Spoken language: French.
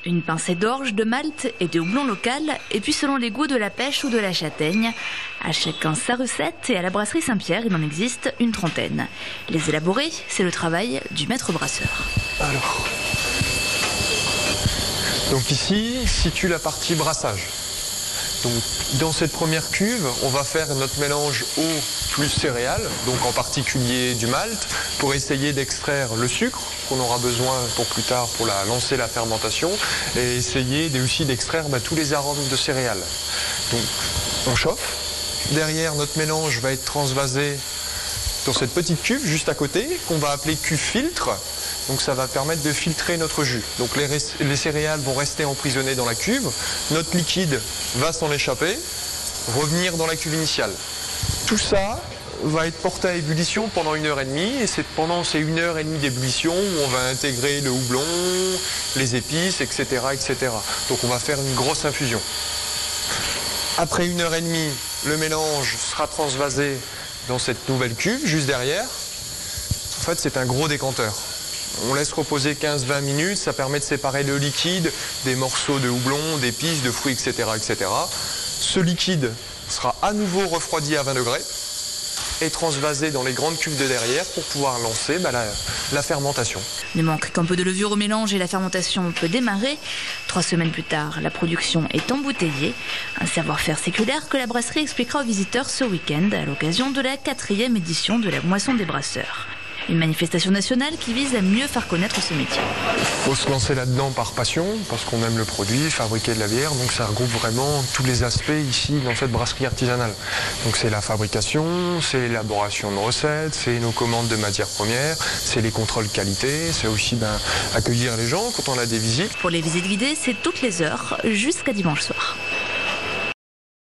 Une pincée d'orge, de malt et de houblon local, et puis selon les goûts de la pêche ou de la châtaigne. À chacun sa recette, et à la brasserie Saint-Pierre, il en existe une trentaine. Les élaborer, c'est le travail du maître brasseur. Alors, donc ici, situe la partie brassage. Donc, dans cette première cuve, on va faire notre mélange eau plus céréales, donc en particulier du malt, pour essayer d'extraire le sucre qu'on aura besoin pour plus tard pour lancer la fermentation, et essayer aussi d'extraire tous les arômes de céréales. Donc, on chauffe. Derrière, notre mélange va être transvasé dans cette petite cuve juste à côté, qu'on va appeler cuve filtre. Donc ça va permettre de filtrer notre jus. Donc les céréales vont rester emprisonnées dans la cuve, notre liquide va s'en échapper, revenir dans la cuve initiale. Tout ça va être porté à ébullition pendant 1h30, et c'est pendant ces 1h30 d'ébullition où on va intégrer le houblon, les épices, etc., etc. Donc on va faire une grosse infusion. Après 1h30, le mélange sera transvasé dans cette nouvelle cuve, juste derrière. En fait, c'est un gros décanteur. On laisse reposer 15-20 minutes, ça permet de séparer le liquide des morceaux de houblon, d'épices, de fruits, etc., etc. Ce liquide sera à nouveau refroidi à 20 degrés et transvasé dans les grandes cuves de derrière pour pouvoir lancer la fermentation. Ne manque qu'un peu de levure au mélange et la fermentation peut démarrer. 3 semaines plus tard, la production est embouteillée. Un savoir-faire séculaire que la brasserie expliquera aux visiteurs ce week-end à l'occasion de la 4e édition de la Moisson des brasseurs. Une manifestation nationale qui vise à mieux faire connaître ce métier. Il faut se lancer là-dedans par passion, parce qu'on aime le produit, fabriquer de la bière, donc ça regroupe vraiment tous les aspects ici dans cette brasserie artisanale. Donc c'est la fabrication, c'est l'élaboration de recettes, c'est nos commandes de matières premières, c'est les contrôles qualité, c'est aussi accueillir les gens quand on a des visites. Pour les visites guidées, c'est toutes les heures jusqu'à dimanche soir.